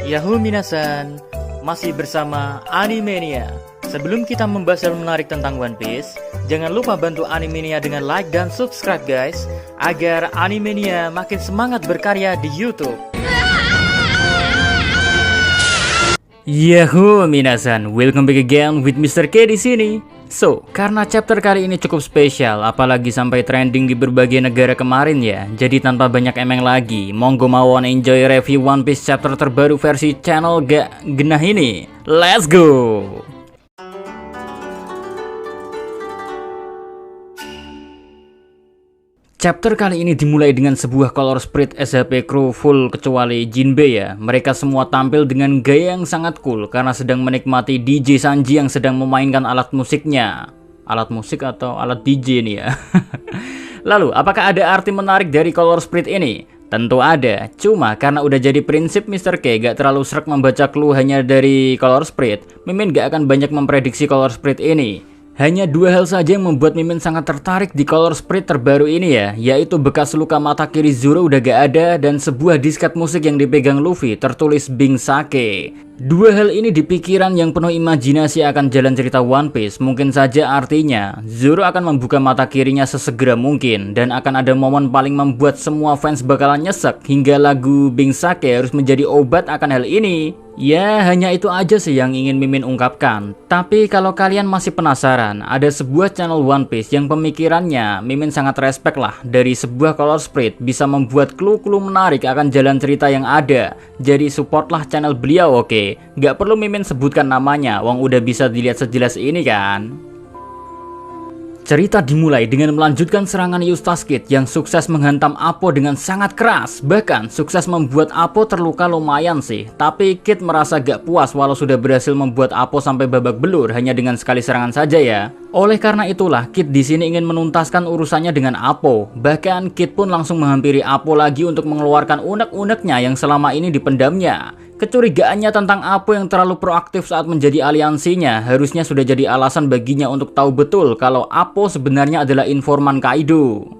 Yahoo minasan, masih bersama Animania. Sebelum kita membahas hal menarik tentang One Piece, jangan lupa bantu Animania dengan like dan subscribe guys, agar Animania makin semangat berkarya di YouTube. Yahoo minasan, welcome back again with Mr. K di sini. So, karena chapter kali ini cukup spesial, apalagi sampai trending di berbagai negara kemarin ya. Jadi tanpa banyak emeng lagi, monggo mawon enjoy review One Piece chapter terbaru versi channel Gak Genah ini. Let's go! Chapter kali ini dimulai dengan sebuah color sprite SHP crew full kecuali Jinbe ya. Mereka semua tampil dengan gaya yang sangat cool karena sedang menikmati DJ Sanji yang sedang memainkan alat musiknya. Alat musik atau alat DJ nih ya. Lalu, apakah ada arti menarik dari color sprite ini? Tentu ada, cuma karena udah jadi prinsip Mr. K gak terlalu srek membaca clue hanya dari color sprite, Mimin gak akan banyak memprediksi color sprite ini. Hanya dua hal saja yang membuat Mimin sangat tertarik di color sprite terbaru ini ya, yaitu bekas luka mata kiri Zoro udah gak ada dan sebuah disket musik yang dipegang Luffy tertulis Bing Sake. Dua hal ini di pikiran yang penuh imajinasi akan jalan cerita One Piece. Mungkin saja artinya Zoro akan membuka mata kirinya sesegera mungkin dan akan ada momen paling membuat semua fans bakalan nyesek hingga lagu Bing Sake harus menjadi obat akan hal ini. Ya, hanya itu aja sih yang ingin Mimin ungkapkan. Tapi kalau kalian masih penasaran, ada sebuah channel One Piece yang pemikirannya Mimin sangat respect lah. Dari sebuah color sprite bisa membuat clue-clue menarik akan jalan cerita yang ada. Jadi supportlah channel beliau, oke? Gak perlu Mimin sebutkan namanya, wong udah bisa dilihat sejelas ini kan? Cerita dimulai dengan melanjutkan serangan Eustace Kid yang sukses menghantam Apo dengan sangat keras. Bahkan sukses membuat Apo terluka lumayan sih. Tapi Kid merasa gak puas walau sudah berhasil membuat Apo sampai babak belur hanya dengan sekali serangan saja ya. Oleh karena itulah Kid di sini ingin menuntaskan urusannya dengan Apo. Bahkan Kid pun langsung menghampiri Apo lagi untuk mengeluarkan unek-uneknya yang selama ini dipendamnya. Kecurigaannya tentang Apo yang terlalu proaktif saat menjadi aliansinya harusnya sudah jadi alasan baginya untuk tahu betul kalau Apo sebenarnya adalah informan Kaido.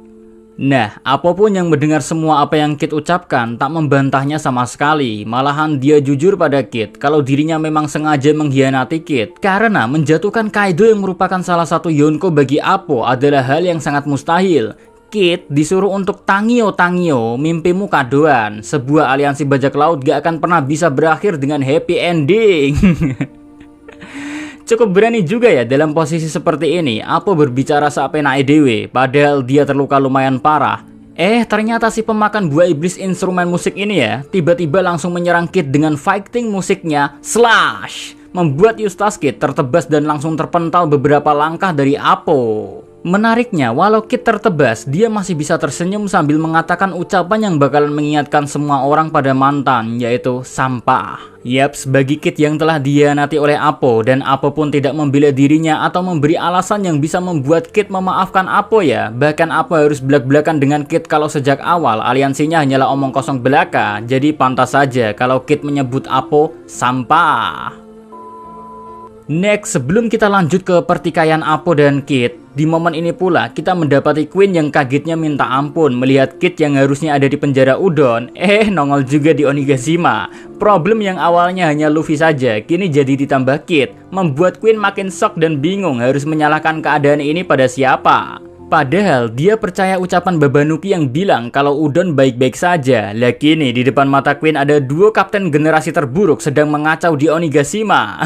Nah, Apo pun yang mendengar semua apa yang Kid ucapkan tak membantahnya sama sekali. Malahan dia jujur pada Kid kalau dirinya memang sengaja mengkhianati Kid karena menjatuhkan Kaido yang merupakan salah satu Yonko bagi Apo adalah hal yang sangat mustahil. Kid disuruh untuk Tangio, mimpimu kadoan. Sebuah aliansi bajak laut gak akan pernah bisa berakhir dengan happy ending. Cukup berani juga ya dalam posisi seperti ini Apo berbicara seapenae dewe, padahal dia terluka lumayan parah. Ternyata si pemakan buah iblis instrumen musik ini ya tiba-tiba langsung menyerang Kid dengan fighting musiknya Slash, membuat Eustace Kid tertebas dan langsung terpental beberapa langkah dari Apo. Menariknya, walau Kid tertebas, dia masih bisa tersenyum sambil mengatakan ucapan yang bakalan mengingatkan semua orang pada mantan, yaitu sampah. Yaps, bagi Kid yang telah dihianati oleh Apo dan Apo pun tidak membela dirinya atau memberi alasan yang bisa membuat Kid memaafkan Apo ya. Bahkan Apo harus belak-belakan dengan Kid kalau sejak awal aliansinya hanyalah omong kosong belaka. Jadi pantas saja kalau Kid menyebut Apo sampah. Next, sebelum kita lanjut ke pertikaian Apo dan Kid, di momen ini pula kita mendapati Queen yang kagetnya minta ampun melihat Kid yang harusnya ada di penjara Udon, nongol juga di Onigashima. Problem yang awalnya hanya Luffy saja, kini jadi ditambah Kid, membuat Queen makin shock dan bingung harus menyalahkan keadaan ini pada siapa. Padahal dia percaya ucapan Babanuki yang bilang kalau Udon baik-baik saja. Lah kini di depan mata Queen ada dua kapten generasi terburuk sedang mengacau di Onigashima.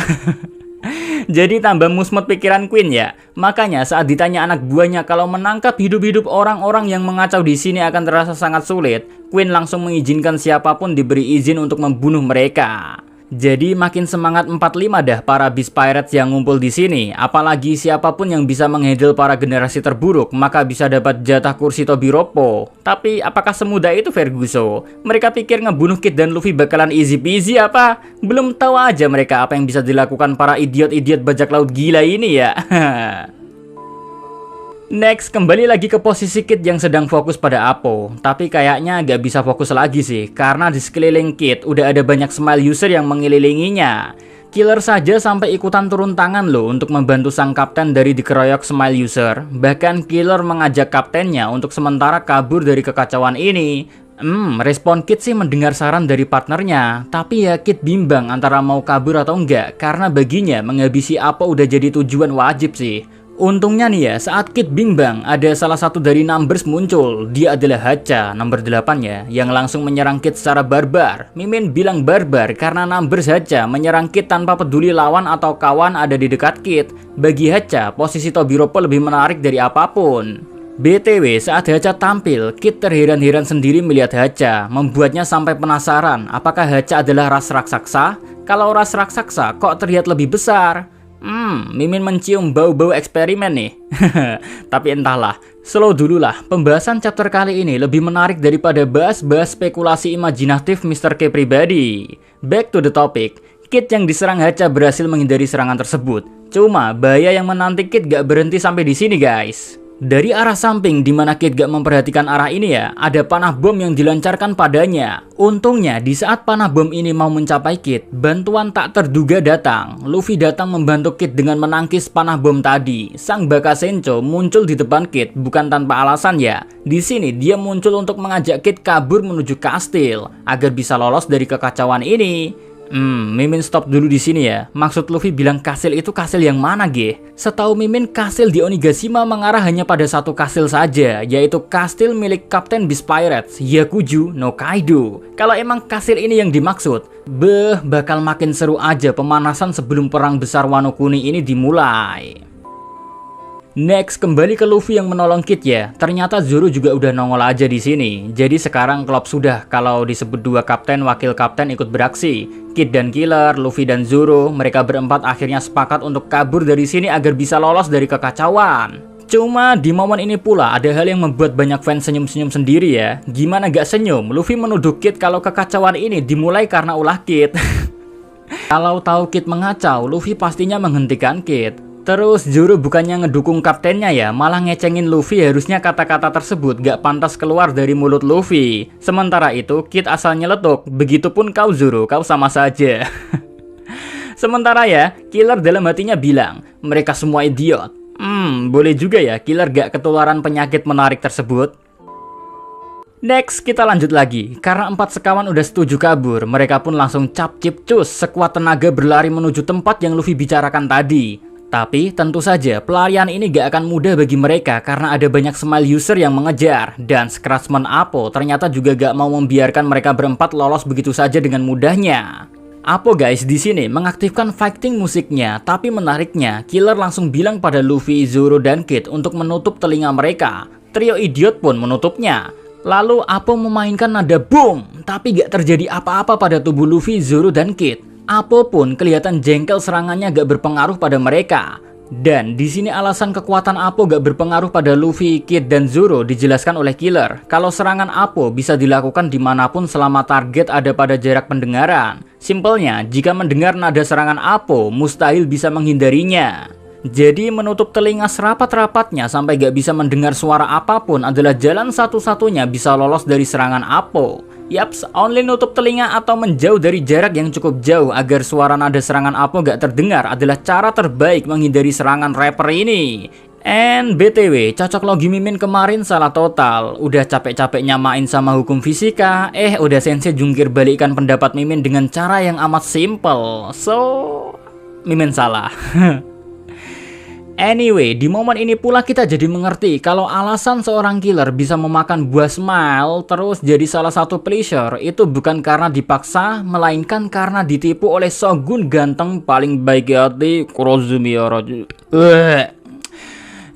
Jadi tambah musmut pikiran Queen ya. Makanya saat ditanya anak buahnya kalau menangkap hidup-hidup orang-orang yang mengacau di sini akan terasa sangat sulit, Queen langsung mengizinkan siapapun diberi izin untuk membunuh mereka. Jadi makin semangat 45 dah para Beast Pirates yang ngumpul di sini. Apalagi siapapun yang bisa menghandle para generasi terburuk maka bisa dapat jatah kursi Tobiropo. Tapi apakah semudah itu Ferguso? Mereka pikir ngebunuh Kid dan Luffy bakalan easy peasy apa? Belum tahu aja mereka apa yang bisa dilakukan para idiot-idiot bajak laut gila ini ya. Next, kembali lagi ke posisi Kid yang sedang fokus pada Apo. Tapi kayaknya gak bisa fokus lagi sih, karena di sekeliling Kid udah ada banyak smile user yang mengelilinginya. Killer saja sampai ikutan turun tangan loh untuk membantu sang kapten dari dikeroyok smile user. Bahkan Killer mengajak kaptennya untuk sementara kabur dari kekacauan ini. Respon Kid sih mendengar saran dari partnernya, tapi ya Kid bimbang antara mau kabur atau enggak, karena baginya menghabisi Apo udah jadi tujuan wajib sih. Untungnya nih ya, saat Kid bimbang, ada salah satu dari Numbers muncul. Dia adalah Hacha, nomor 8 ya, yang langsung menyerang Kid secara barbar. Mimin bilang barbar karena Numbers Hacha menyerang Kid tanpa peduli lawan atau kawan ada di dekat Kid. Bagi Hacha, posisi Tobiropo lebih menarik dari apapun. BTW, saat Hacha tampil, Kid terheran-heran sendiri melihat Hacha, membuatnya sampai penasaran apakah Hacha adalah ras raksasa? Kalau ras raksasa kok terlihat lebih besar? Mimin mencium bau-bau eksperimen nih. Tapi entahlah, slow dulu lah. Pembahasan chapter kali ini lebih menarik daripada bahas-bahas spekulasi imajinatif Mr. K pribadi. Back to the topic. Kid yang diserang Hacha berhasil menghindari serangan tersebut. Cuma bahaya yang menanti Kid gak berhenti sampai di sini guys. Dari arah samping dimana Kid gak memperhatikan arah ini ya, ada panah bom yang dilancarkan padanya. Untungnya di saat panah bom ini mau mencapai Kid, bantuan tak terduga datang. Luffy datang membantu Kid dengan menangkis panah bom tadi. Sang Baka Sencho muncul di depan Kid bukan tanpa alasan ya. Di sini dia muncul untuk mengajak Kid kabur menuju kastil agar bisa lolos dari kekacauan ini. Mimin stop dulu di sini ya. Maksud Luffy bilang kastil itu kastil yang mana, ge? Setahu Mimin, kastil di Onigashima mengarah hanya pada satu kastil saja, yaitu kastil milik Kapten Beast Pirates, Hyakuju no Kaido. Kalau emang kastil ini yang dimaksud, bakal makin seru aja pemanasan sebelum perang besar Wano Kuni ini dimulai. Next, kembali ke Luffy yang menolong Kid ya. Ternyata Zoro juga udah nongol aja di sini. Jadi sekarang klop sudah kalau disebut dua kapten wakil kapten ikut beraksi. Kid dan Killer, Luffy dan Zoro, mereka berempat akhirnya sepakat untuk kabur dari sini agar bisa lolos dari kekacauan. Cuma di momen ini pula ada hal yang membuat banyak fans senyum-senyum sendiri ya. Gimana gak senyum? Luffy menuduh Kid kalau kekacauan ini dimulai karena ulah Kid. Kalau tahu Kid mengacau, Luffy pastinya menghentikan Kid. Terus Zoro bukannya ngedukung kaptennya ya, malah ngecengin Luffy. Harusnya kata-kata tersebut gak pantas keluar dari mulut Luffy. Sementara itu Kid asal nyeletuk, begitupun kau Zoro, kau sama saja. Sementara ya, Killer dalam hatinya bilang, mereka semua idiot. Boleh juga ya Killer gak ketularan penyakit menarik tersebut. Next, kita lanjut lagi. Karena 4 sekawan udah setuju kabur, mereka pun langsung cap cip cus sekuat tenaga berlari menuju tempat yang Luffy bicarakan tadi. Tapi tentu saja pelarian ini gak akan mudah bagi mereka karena ada banyak smile user yang mengejar. Dan Scratchman Apo ternyata juga gak mau membiarkan mereka berempat lolos begitu saja dengan mudahnya. Apo guys di sini mengaktifkan fighting musiknya, tapi menariknya Killer langsung bilang pada Luffy, Zoro, dan Kid untuk menutup telinga mereka. Trio idiot pun menutupnya. Lalu Apo memainkan nada boom, tapi gak terjadi apa-apa pada tubuh Luffy, Zoro, dan Kid. Apo pun kelihatan jengkel serangannya gak berpengaruh pada mereka. Dan di sini alasan kekuatan Apo gak berpengaruh pada Luffy, Kid, dan Zoro dijelaskan oleh Killer. Kalau serangan Apo bisa dilakukan dimanapun selama target ada pada jarak pendengaran. Simpelnya, jika mendengar nada serangan Apo, mustahil bisa menghindarinya. Jadi menutup telinga serapat-rapatnya sampai gak bisa mendengar suara apapun adalah jalan satu-satunya bisa lolos dari serangan Apo. Yaps, only nutup telinga atau menjauh dari jarak yang cukup jauh agar suara nada serangan Apo gak terdengar adalah cara terbaik menghindari serangan rapper ini. And BTW, cocok logi Mimin kemarin salah total. Udah capek-capeknya main sama hukum fisika, udah sensei jungkir balikan pendapat Mimin dengan cara yang amat simple. So, Mimin salah. Anyway, di momen ini pula kita jadi mengerti kalau alasan seorang Killer bisa memakan buah smile terus jadi salah satu pleasure itu bukan karena dipaksa, melainkan karena ditipu oleh Shogun ganteng paling baik hati, Kurozumi Orochi.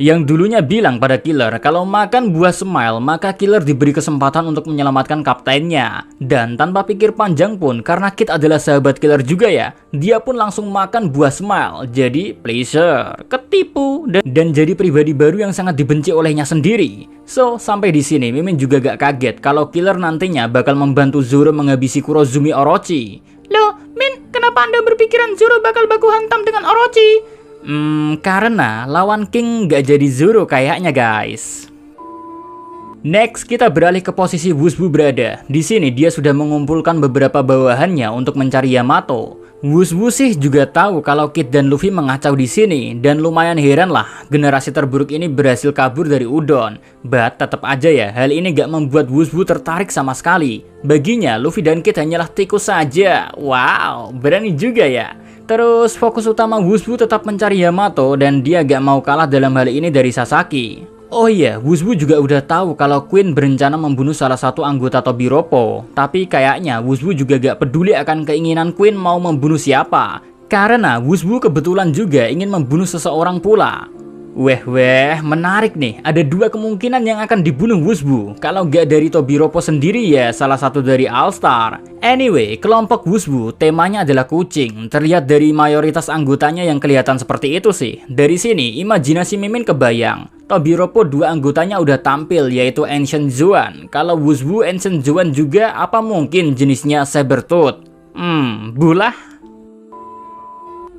Yang dulunya bilang pada Killer kalau makan buah smile maka Killer diberi kesempatan untuk menyelamatkan kaptennya. Dan tanpa pikir panjang pun, karena Kid adalah sahabat Killer juga ya, dia pun langsung makan buah smile. Jadi pleasure, ketipu, dan jadi pribadi baru yang sangat dibenci olehnya sendiri. So, sampai di sini Mimin juga gak kaget kalau Killer nantinya bakal membantu Zoro menghabisi Kurozumi Orochi. Loh, Min, kenapa Anda berpikiran Zoro bakal baku hantam dengan Orochi? Karena lawan King gak jadi Zoro kayaknya guys. Next, kita beralih ke posisi Wusbu berada. Di sini dia sudah mengumpulkan beberapa bawahannya untuk mencari Yamato. Wuswu sih juga tahu kalau Kid dan Luffy mengacau di sini dan lumayan heran lah generasi terburuk ini berhasil kabur dari Udon. But tetap aja ya, hal ini gak membuat Wuswu tertarik sama sekali. Baginya Luffy dan Kid hanyalah tikus saja. Wow, berani juga ya. Terus fokus utama Wuswu tetap mencari Yamato dan dia gak mau kalah dalam hal ini dari Sasaki. Oh iya, Wuswu juga udah tahu kalau Queen berencana membunuh salah satu anggota Tobiropo. Tapi kayaknya Wuswu juga gak peduli akan keinginan Queen mau membunuh siapa. Karena Wuswu kebetulan juga ingin membunuh seseorang pula. Weh, menarik nih. Ada dua kemungkinan yang akan dibunuh Wuswu. Kalau gak dari Tobiropo sendiri ya salah satu dari All-Star. Anyway, kelompok Wuswu temanya adalah kucing. Terlihat dari mayoritas anggotanya yang kelihatan seperti itu sih. Dari sini, imajinasi Mimin kebayang. Tobiropo dua anggotanya udah tampil yaitu Ancient Zoan. Kalau Wuswu Ancient Zoan juga apa mungkin jenisnya Sabertooth? Bulah.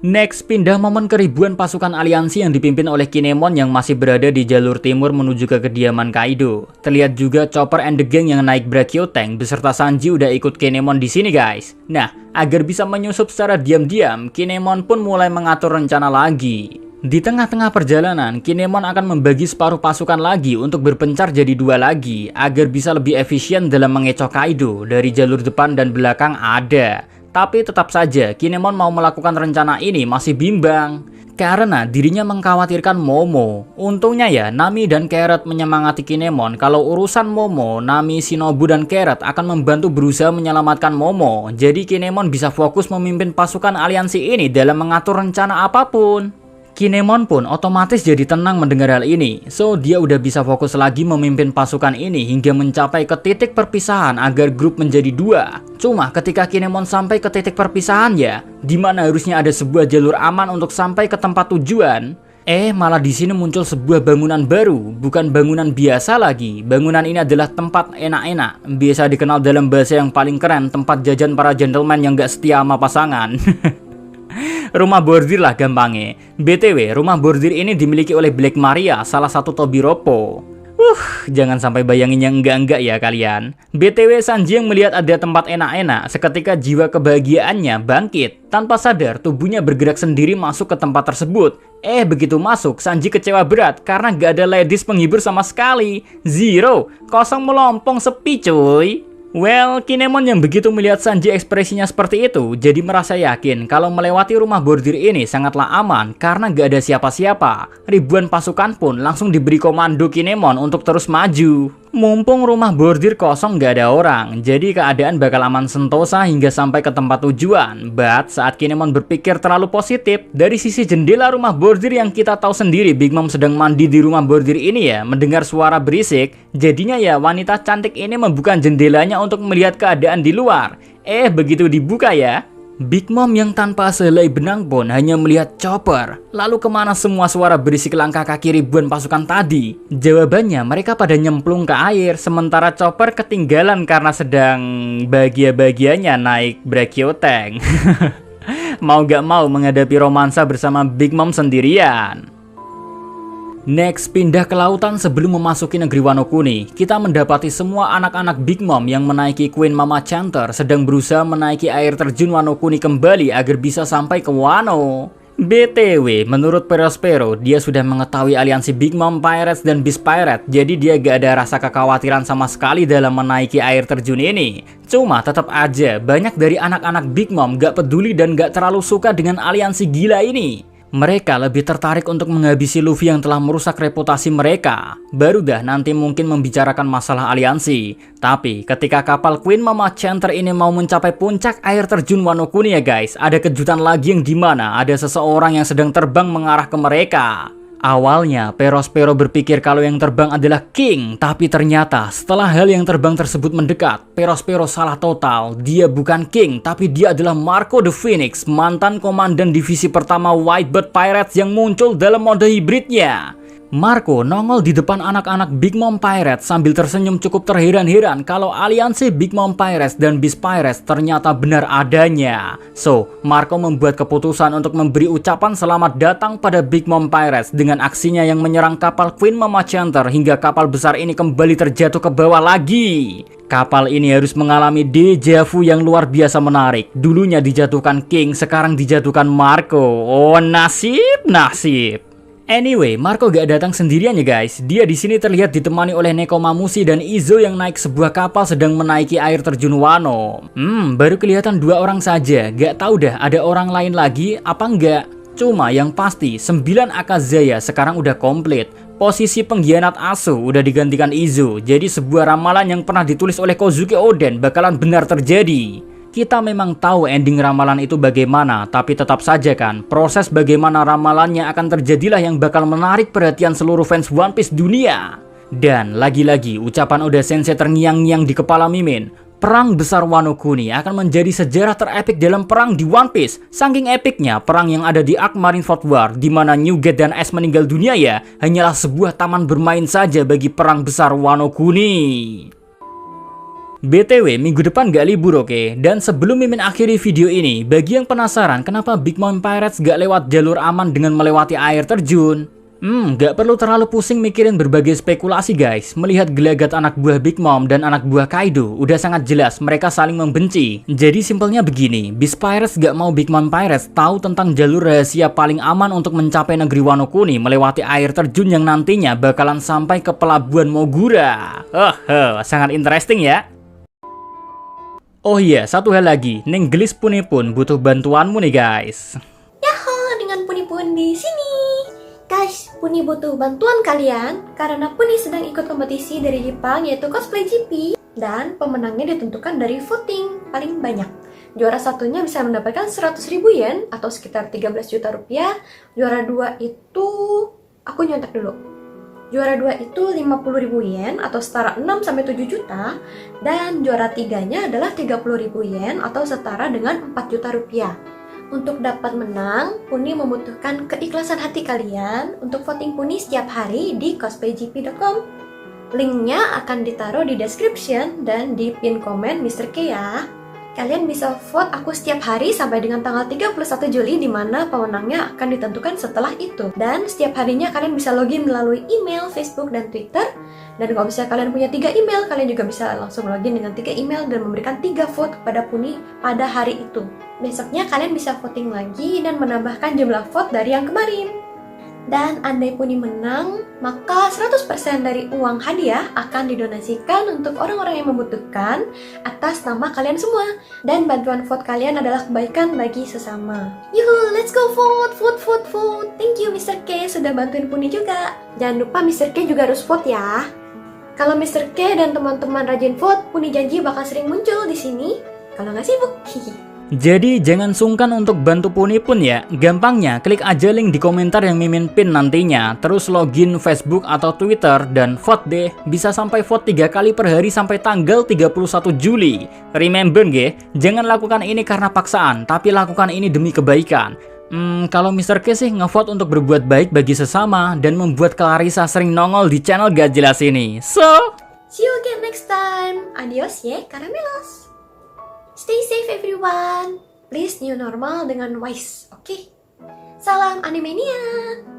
Next, pindah momen keribuan pasukan aliansi yang dipimpin oleh Kinemon yang masih berada di jalur timur menuju ke kediaman Kaido. Terlihat juga Chopper and the Gang yang naik Brachio Tank beserta Sanji udah ikut Kinemon di sini guys. Nah, agar bisa menyusup secara diam-diam, Kinemon pun mulai mengatur rencana lagi. Di tengah-tengah perjalanan, Kinemon akan membagi separuh pasukan lagi untuk berpencar jadi dua lagi agar bisa lebih efisien dalam mengecoh Kaido dari jalur depan dan belakang ada. Tapi tetap saja Kinemon mau melakukan rencana ini masih bimbang karena dirinya mengkhawatirkan Momo. Untungnya ya Nami dan Carrot menyemangati Kinemon kalau urusan Momo, Nami, Shinobu dan Carrot akan membantu berusaha menyelamatkan Momo. Jadi Kinemon bisa fokus memimpin pasukan aliansi ini dalam mengatur rencana apapun. Kinemon pun otomatis jadi tenang mendengar hal ini, so dia udah bisa fokus lagi memimpin pasukan ini hingga mencapai ke titik perpisahan agar grup menjadi dua. Cuma ketika Kinemon sampai ke titik perpisahan ya, dimana harusnya ada sebuah jalur aman untuk sampai ke tempat tujuan, malah di sini muncul sebuah bangunan baru, bukan bangunan biasa lagi. Bangunan ini adalah tempat enak-enak, biasa dikenal dalam bahasa yang paling keren, tempat jajan para gentleman yang gak setia sama pasangan. Rumah bordir lah gampangnya. BTW, rumah bordir ini dimiliki oleh Black Maria, salah satu Tobiropo. Jangan sampai bayangin yang enggak-enggak ya kalian. BTW, Sanji yang melihat ada tempat enak-enak, seketika jiwa kebahagiaannya bangkit. Tanpa sadar, tubuhnya bergerak sendiri masuk ke tempat tersebut. Begitu masuk, Sanji kecewa berat karena gak ada ladies penghibur sama sekali. Zero, kosong melompong sepi cuy. Well, Kinemon yang begitu melihat Sanji ekspresinya seperti itu, jadi merasa yakin kalau melewati rumah bordir ini sangatlah aman karena gak ada siapa-siapa. Ribuan pasukan pun langsung diberi komando Kinemon untuk terus maju. Mumpung rumah bordir kosong gak ada orang, jadi keadaan bakal aman sentosa hingga sampai ke tempat tujuan. But saat Kinemon berpikir terlalu positif, dari sisi jendela rumah bordir yang kita tahu sendiri Big Mom sedang mandi di rumah bordir ini ya, mendengar suara berisik. Jadinya ya wanita cantik ini membuka jendelanya untuk melihat keadaan di luar. Begitu dibuka ya, Big Mom yang tanpa sehelai benang pun hanya melihat Chopper. Lalu kemana semua suara berisik langkah kaki ribuan pasukan tadi? Jawabannya mereka pada nyemplung ke air, sementara Chopper ketinggalan karena sedang bahagia-bahagianya naik Brachio Tank. Mau gak mau menghadapi romansa bersama Big Mom sendirian. Next, pindah ke lautan sebelum memasuki negeri Wano Kuni. Kita mendapati semua anak-anak Big Mom yang menaiki Queen Mama Chanter sedang berusaha menaiki air terjun Wano Kuni kembali agar bisa sampai ke Wano. BTW, menurut Perospero, dia sudah mengetahui aliansi Big Mom Pirates dan Beast Pirate, jadi dia gak ada rasa kekhawatiran sama sekali dalam menaiki air terjun ini. Cuma tetap aja, banyak dari anak-anak Big Mom gak peduli dan gak terlalu suka dengan aliansi gila ini. Mereka lebih tertarik untuk menghabisi Luffy yang telah merusak reputasi mereka. Baru dah nanti mungkin membicarakan masalah aliansi. Tapi ketika kapal Queen Mama Chanter ini mau mencapai puncak air terjun Wano Kuni ya guys, ada kejutan lagi yang dimana ada seseorang yang sedang terbang mengarah ke mereka. Awalnya, Perospero berpikir kalau yang terbang adalah King, tapi ternyata setelah hal yang terbang tersebut mendekat, Perospero salah total. Dia bukan King, tapi dia adalah Marco the Phoenix, mantan komandan divisi pertama Whitebird Pirates yang muncul dalam mode hibridnya. Marco nongol di depan anak-anak Big Mom Pirates sambil tersenyum cukup terheran-heran kalau aliansi Big Mom Pirates dan Beast Pirates ternyata benar adanya. So, Marco membuat keputusan untuk memberi ucapan selamat datang pada Big Mom Pirates dengan aksinya yang menyerang kapal Queen Mama Chanter hingga kapal besar ini kembali terjatuh ke bawah lagi. kapal ini harus mengalami deja vu yang luar biasa menarik. Dulunya dijatuhkan King, sekarang dijatuhkan Marco. Oh, nasib, nasib. Anyway, Marco gak datang sendirian ya guys. Dia di sini terlihat ditemani oleh Nekomamushi dan Izo yang naik sebuah kapal sedang menaiki air terjun Wano. Baru kelihatan 2 orang saja. Gak tahu dah ada orang lain lagi apa enggak. Cuma yang pasti 9 Akazaya sekarang udah komplit. Posisi pengkhianat Aso udah digantikan Izo. Jadi sebuah ramalan yang pernah ditulis oleh Kozuki Oden bakalan benar terjadi. Kita memang tahu ending ramalan itu bagaimana, tapi tetap saja kan, proses bagaimana ramalannya akan terjadilah yang bakal menarik perhatian seluruh fans One Piece dunia. Dan lagi-lagi ucapan Oda Sensei terngiang-ngiang di kepala Mimin. Perang besar Wano Kuni akan menjadi sejarah terepik dalam perang di One Piece. Saking epiknya perang yang ada di Arc Marineford War, di mana Newgate dan Ace meninggal dunia ya, hanyalah sebuah taman bermain saja bagi perang besar Wano Kuni. BTW, minggu depan gak libur oke? Dan sebelum Mimin akhiri video ini, bagi yang penasaran kenapa Big Mom Pirates gak lewat jalur aman dengan melewati air terjun, gak perlu terlalu pusing mikirin berbagai spekulasi guys. Melihat gelagat anak buah Big Mom dan anak buah Kaido, udah sangat jelas mereka saling membenci. Jadi simpelnya begini, Beast Pirates gak mau Big Mom Pirates tahu tentang jalur rahasia paling aman untuk mencapai negeri Wano Kuni melewati air terjun yang nantinya bakalan sampai ke pelabuhan Mogura. Sangat interesting ya. Oh iya, satu hal lagi, Neng Gelis Puni pun butuh bantuanmu nih guys. Yaho, dengan Puni pun di sini. Guys, Puni butuh bantuan kalian karena Puni sedang ikut kompetisi dari Jepang yaitu Cosplay GP dan pemenangnya ditentukan dari voting paling banyak. Juara satunya bisa mendapatkan 100.000 yen atau sekitar 13 juta rupiah. Juara 2 itu aku nyontek dulu. Juara 2 itu 50.000 yen atau setara 6-7 juta. Dan juara 3-nya adalah 30.000 yen atau setara dengan 4 juta rupiah. Untuk dapat menang, Puni membutuhkan keikhlasan hati kalian untuk voting Puni setiap hari di cosplaygp.com. Linknya akan ditaruh di description dan di pin komen Mr. K ya. Kalian bisa vote aku setiap hari sampai dengan tanggal 31 Juli di mana pemenangnya akan ditentukan setelah itu. Dan setiap harinya kalian bisa login melalui email, Facebook, dan Twitter. Dan kalau misalnya kalian punya 3 email, kalian juga bisa langsung login dengan 3 email dan memberikan 3 vote kepada Puni pada hari itu. Besoknya kalian bisa voting lagi dan menambahkan jumlah vote dari yang kemarin. Dan andai Puni menang, maka 100% dari uang hadiah akan didonasikan untuk orang-orang yang membutuhkan atas nama kalian semua. Dan bantuan vote kalian adalah kebaikan bagi sesama. Yuhu, let's go vote, vote, vote, vote. Thank you Mr. K sudah bantuin Puni juga. Jangan lupa Mr. K juga harus vote ya. Kalau Mr. K dan teman-teman rajin vote, Puni janji bakal sering muncul di sini. Kalau nggak sibuk, hihi. Jadi jangan sungkan untuk bantu Puni pun ya. Gampangnya klik aja link di komentar yang Mimin pin nantinya. Terus login Facebook atau Twitter dan vote deh. Bisa sampai vote 3 kali per hari sampai tanggal 31 Juli. Remember nge, jangan lakukan ini karena paksaan, tapi lakukan ini demi kebaikan. Kalau Mr. K sih ngevote untuk berbuat baik bagi sesama dan membuat Clarissa sering nongol di channel gak jelas ini. So, see you again next time. Adios ya, Caramelos. Stay safe everyone. Please new normal dengan wise, oke? Salam Animania.